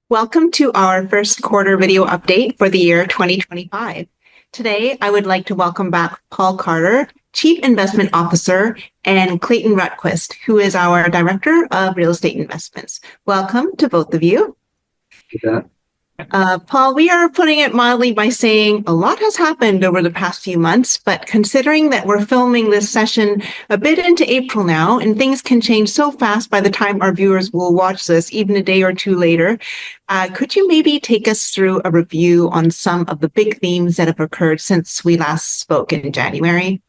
Welcome to our first quarter video update for the year 2025. Today, I would like to welcome back Paul Carter, Chief Investment Officer, and Clayton Rutquist, who is our Director of Real Estate Investments. Welcome to both of you. Yeah. Paul, we are putting it mildly by saying a lot has happened over the past few months, but considering that we're filming this session a bit into April now, and things can change so fast by the time our viewers will watch this, even a day or two later, could you maybe take us through a review on some of the big themes that have occurred since we last spoke in January?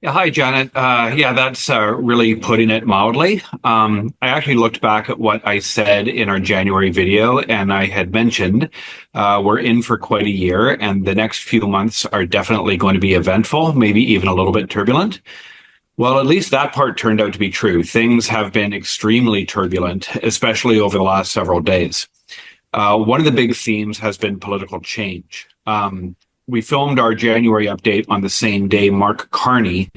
Yeah, hi, Janet. That's really putting it mildly. I actually looked back at what I said in our January video, and I had mentioned we're in for quite a year, and the next few months are definitely going to be eventful, maybe even a little bit turbulent. Well, at least that part turned out to be true. Things have been extremely turbulent, especially over the last several days. One of the big themes has been political change. We filmed our January update on the same day Mark Carney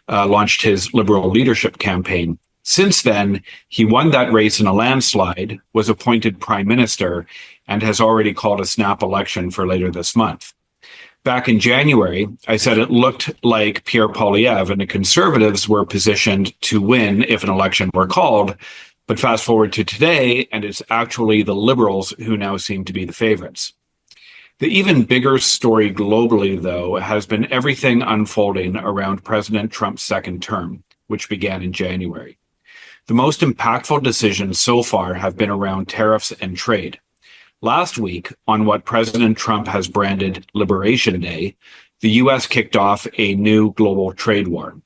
launched his Liberal leadership campaign. Since then, he won that race in a landslide, was appointed prime minister, and has already called a snap election for later this month. Back in January, I said it looked like Pierre Poilievre and the Conservatives were positioned to win if an election were called. But fast forward to today, and it's actually the Liberals who now seem to be the favorites. The even bigger story globally, though, has been everything unfolding around President Trump's second term, which began in January. The most impactful decisions so far have been around tariffs and trade. Last week, on what President Trump has branded Liberation Day, the U.S. kicked off a new global trade war.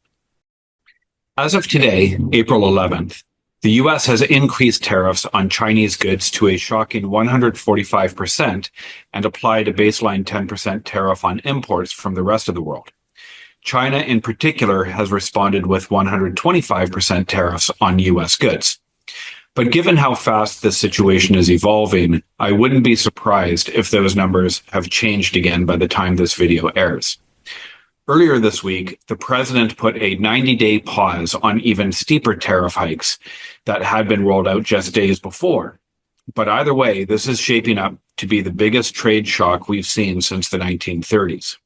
As of today, April 11th, the U.S. has increased tariffs on Chinese goods to a shocking 145% and applied a baseline 10% tariff on imports from the rest of the world. China, in particular, has responded with 125% tariffs on U.S. goods. But given how fast this situation is evolving, I wouldn't be surprised if those numbers have changed again by the time this video airs. Earlier this week, the president put a 90-day pause on even steeper tariff hikes that had been rolled out just days before. But either way, this is shaping up to be the biggest trade shock we've seen since the 1930s.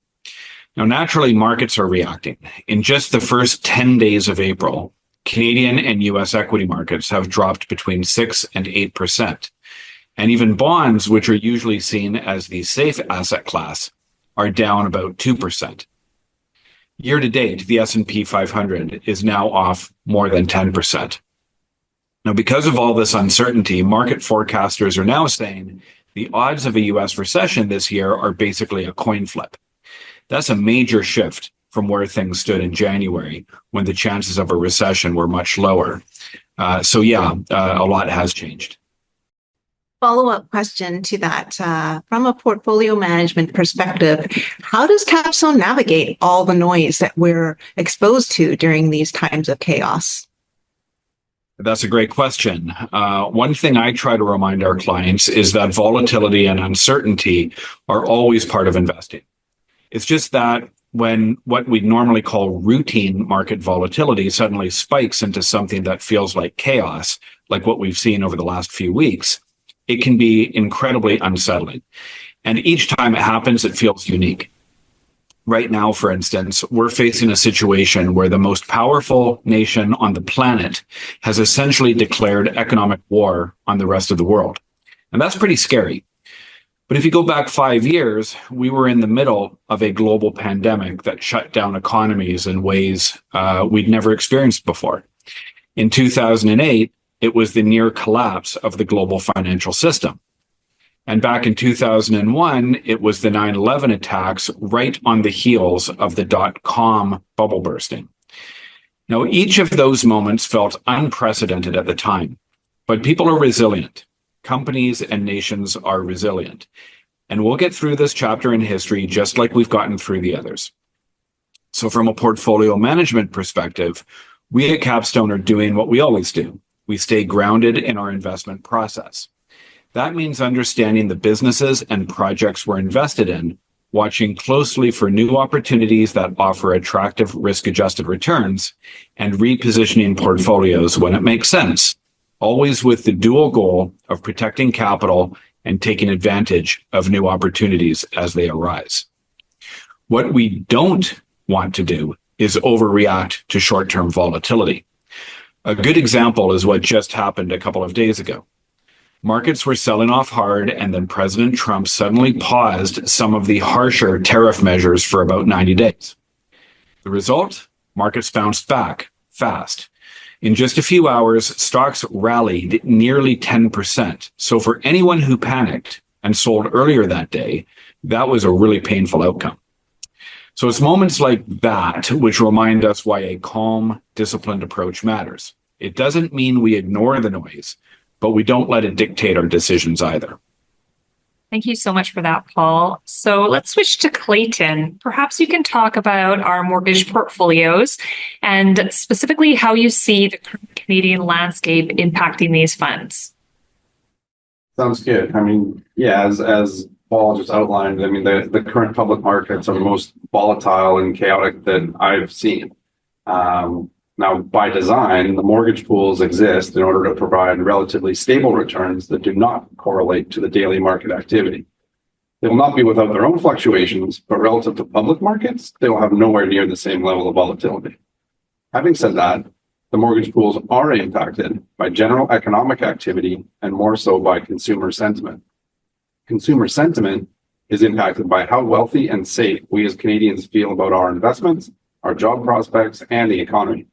Now, naturally, markets are reacting. In just the first 10 days of April, Canadian and U.S. equity markets have dropped between 6 and 8%. And even bonds, which are usually seen as the safe asset class, are down about 2%. Year to date, the S&P 500 is now off more than 10%. Now, because of all this uncertainty, market forecasters are now saying the odds of a U.S. recession this year are basically a coin flip. That's a major shift from where things stood in January, when the chances of a recession were much lower. A lot has changed. Follow-up question to that. From a portfolio management perspective, how does Capstone navigate all the noise that we're exposed to during these times of chaos? That's a great question. One thing I try to remind our clients is that volatility and uncertainty are always part of investing. It's just that when what we normally call routine market volatility suddenly spikes into something that feels like chaos, like what we've seen over the last few weeks, it can be incredibly unsettling. And each time it happens, it feels unique. Right now, for instance, we're facing a situation where the most powerful nation on the planet has essentially declared economic war on the rest of the world. And that's pretty scary. But if you go back 5 years, we were in the middle of a global pandemic that shut down economies in ways we'd never experienced before. In 2008, it was the near collapse of the global financial system. And back in 2001, it was the 9/11 attacks right on the heels of the dot-com bubble bursting. Now, each of those moments felt unprecedented at the time, but people are resilient. Companies and nations are resilient. And we'll get through this chapter in history just like we've gotten through the others. So from a portfolio management perspective, we at Capstone are doing what we always do. We stay grounded in our investment process. That means understanding the businesses and projects we're invested in, watching closely for new opportunities that offer attractive risk-adjusted returns, and repositioning portfolios when it makes sense, always with the dual goal of protecting capital and taking advantage of new opportunities as they arise. What we don't want to do is overreact to short-term volatility. A good example is what just happened a couple of days ago. Markets were selling off hard, and then President Trump suddenly paused some of the harsher tariff measures for about 90 days. The result? Markets bounced back fast. In just a few hours, stocks rallied nearly 10%. So for anyone who panicked and sold earlier that day, that was a really painful outcome. So it's moments like that which remind us why a calm, disciplined approach matters. It doesn't mean we ignore the noise, but we don't let it dictate our decisions either. Thank you so much for that, Paul. So let's switch to Clayton. Perhaps you can talk about our mortgage portfolios and specifically how you see the Canadian landscape impacting these funds. Sounds good. I mean, yeah, as Paul just outlined, I mean, the current public markets are the most volatile and chaotic that I've seen. Now, by design, the mortgage pools exist in order to provide relatively stable returns that do not correlate to the daily market activity. They will not be without their own fluctuations, but relative to public markets, they will have nowhere near the same level of volatility. Having said that, the mortgage pools are impacted by general economic activity and more so by consumer sentiment. Consumer sentiment is impacted by how wealthy and safe we as Canadians feel about our investments, our job prospects, and the economy.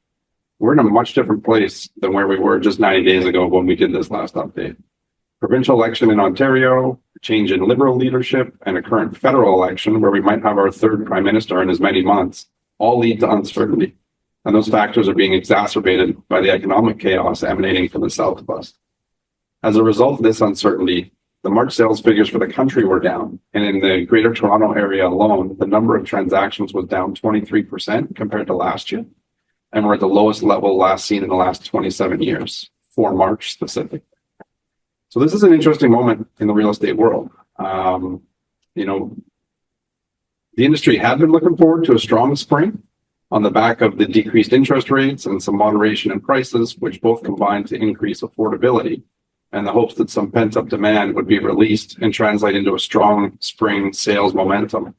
We're in a much different place than where we were just 90 days ago when we did this last update. Provincial election in Ontario, a change in Liberal leadership, and a current federal election where we might have our third prime minister in as many months all lead to uncertainty. And those factors are being exacerbated by the economic chaos emanating from the south of us. As a result of this uncertainty, the March sales figures for the country were down. And in the Greater Toronto area alone, the number of transactions was down 23% compared to last year. And we're at the lowest level last seen in the last 27 years, for March specifically. So this is an interesting moment in the real estate world. The industry had been looking forward to a strong spring on the back of the decreased interest rates and some moderation in prices, which both combined to increase affordability, and the hopes that some pent-up demand would be released and translate into a strong spring sales momentum.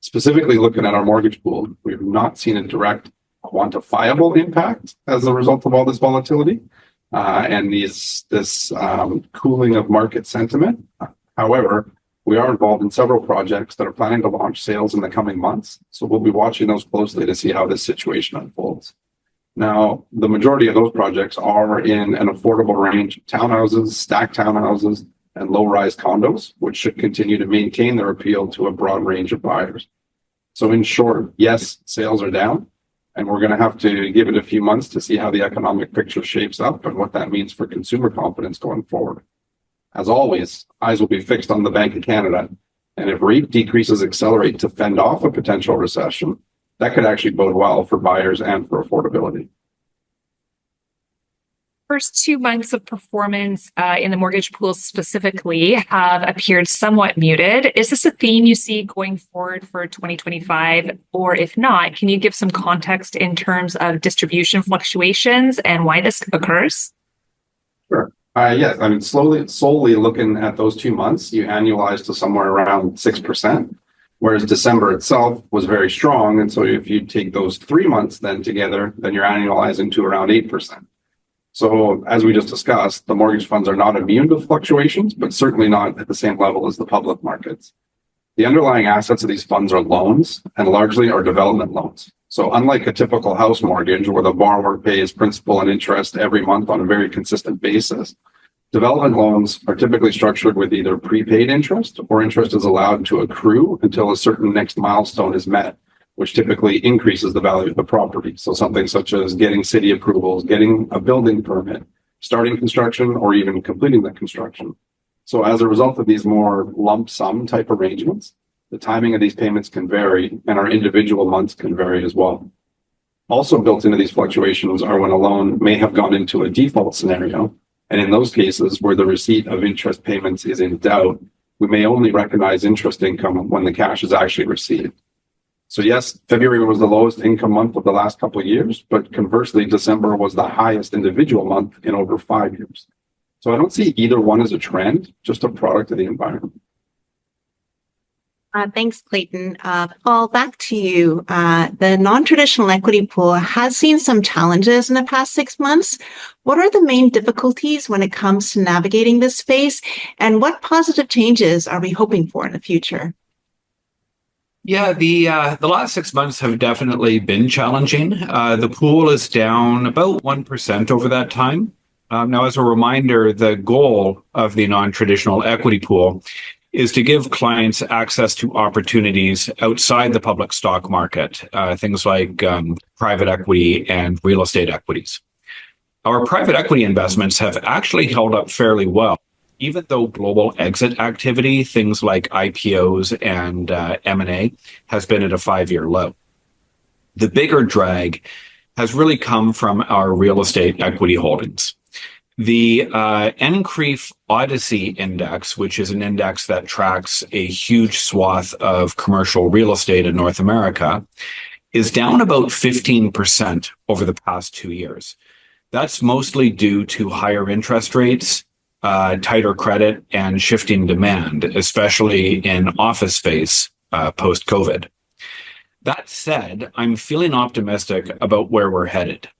Specifically looking at our mortgage pool, we've not seen a direct quantifiable impact as a result of all this volatility and this cooling of market sentiment. However, we are involved in several projects that are planning to launch sales in the coming months, so we'll be watching those closely to see how this situation unfolds. Now, the majority of those projects are in an affordable range of townhouses, stacked townhouses, and low-rise condos, which should continue to maintain their appeal to a broad range of buyers. So in short, yes, sales are down, and we're going to have to give it a few months to see how the economic picture shapes up and what that means for consumer confidence going forward. As always, eyes will be fixed on the Bank of Canada, and if rate decreases accelerate to fend off a potential recession, that could actually bode well for buyers and for affordability. First 2 months of performance in the mortgage pools specifically have appeared somewhat muted. Is this a theme you see going forward for 2025? Or if not, can you give some context in terms of distribution fluctuations and why this occurs? Sure. Yes, I mean, solely looking at those 2 months, you annualize to somewhere around 6%, whereas December itself was very strong. And so if you take those 3 months then together, then you're annualizing to around 8%. So as we just discussed, the mortgage funds are not immune to fluctuations, but certainly not at the same level as the public markets. The underlying assets of these funds are loans and largely are development loans. So unlike a typical house mortgage where the borrower pays principal and interest every month on a very consistent basis, development loans are typically structured with either prepaid interest or interest is allowed to accrue until a certain next milestone is met, which typically increases the value of the property. So something such as getting city approvals, getting a building permit, starting construction, or even completing the construction. So as a result of these more lump sum type arrangements, the timing of these payments can vary and our individual months can vary as well. Also built into these fluctuations are when a loan may have gone into a default scenario. And in those cases where the receipt of interest payments is in doubt, we may only recognize interest income when the cash is actually received. So yes, February was the lowest income month of the last couple of years, but conversely, December was the highest individual month in over 5 years. So I don't see either one as a trend, just a product of the environment. Thanks, Clayton. Paul, back to you. The non-traditional equity pool has seen some challenges in the past 6 months. What are the main difficulties when it comes to navigating this space, and what positive changes are we hoping for in the future? Yeah, the last 6 months have definitely been challenging. The pool is down about 1% over that time. Now, as a reminder, the goal of the non-traditional equity pool is to give clients access to opportunities outside the public stock market, things like private equity and real estate equities. Our private equity investments have actually held up fairly well, even though global exit activity, things like IPOs and M&A, has been at a 5-year low. The bigger drag has really come from our real estate equity holdings. The NCREIF Odyssey Index, which is an index that tracks a huge swath of commercial real estate in North America, is down about 15% over the past 2 years. That's mostly due to higher interest rates, tighter credit, and shifting demand, especially in office space post-COVID. That said, I'm feeling optimistic about where we're headed.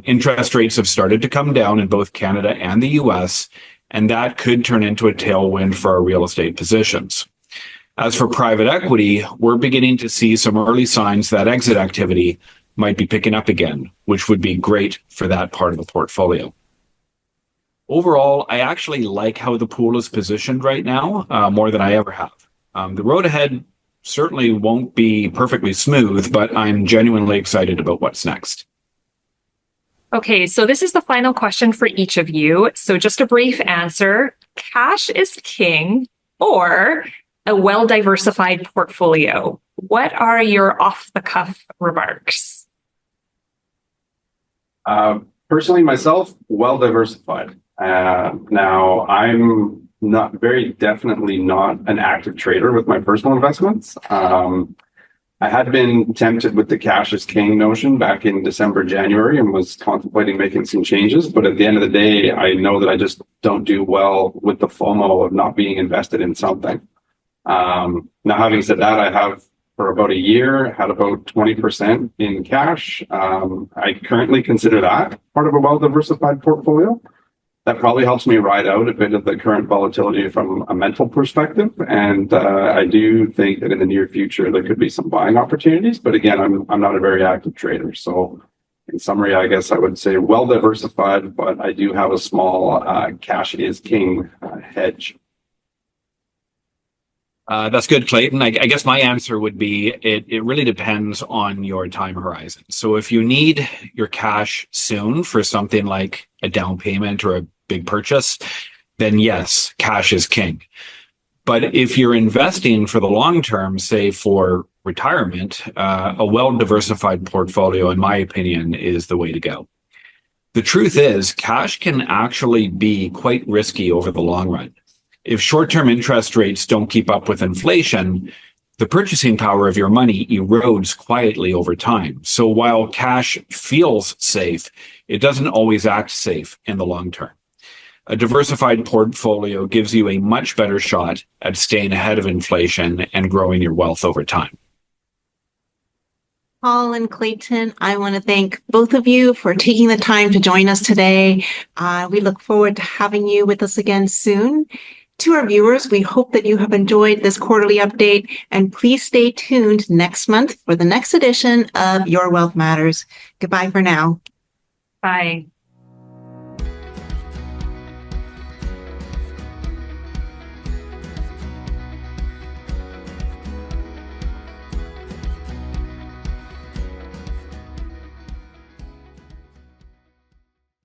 Interest rates have started to come down in both Canada and the US, and that could turn into a tailwind for our real estate positions. As for private equity, we're beginning to see some early signs that exit activity might be picking up again, which would be great for that part of the portfolio. Overall, I actually like how the pool is positioned right now, more than I ever have. The road ahead certainly won't be perfectly smooth, but I'm genuinely excited about what's next. Okay, so this is the final question for each of you. So just a brief answer: cash is king or a well-diversified portfolio? What are your off-the-cuff remarks? Personally, myself, well-diversified. Now, I'm definitely not an active trader with my personal investments. I had been tempted with the cash is king notion back in December, January, and was contemplating making some changes. But at the end of the day, I know that I just don't do well with the FOMO of not being invested in something. Now, having said that, I have for about a year had about 20% in cash. I currently consider that part of a well-diversified portfolio. That probably helps me ride out a bit of the current volatility from a mental perspective. And I do think that in the near future, there could be some buying opportunities. But again, I'm not a very active trader. So in summary, I guess I would say well diversified, but I do have a small cash is king hedge. That's good, Clayton. I guess my answer would be it really depends on your time horizon. So if you need your cash soon for something like a down payment or a big purchase, then yes, cash is king. But if you're investing for the long term, say for retirement, a well-diversified portfolio, in my opinion, is the way to go. The truth is, cash can actually be quite risky over the long run. If short-term interest rates don't keep up with inflation, the purchasing power of your money erodes quietly over time. So while cash feels safe, it doesn't always act safe in the long term. A diversified portfolio gives you a much better shot at staying ahead of inflation and growing your wealth over time. Paul and Clayton, I want to thank both of you for taking the time to join us today. We look forward to having you with us again soon. To our viewers, we hope that you have enjoyed this quarterly update, and please stay tuned next month for the next edition of Your Wealth Matters. Goodbye for now. Bye.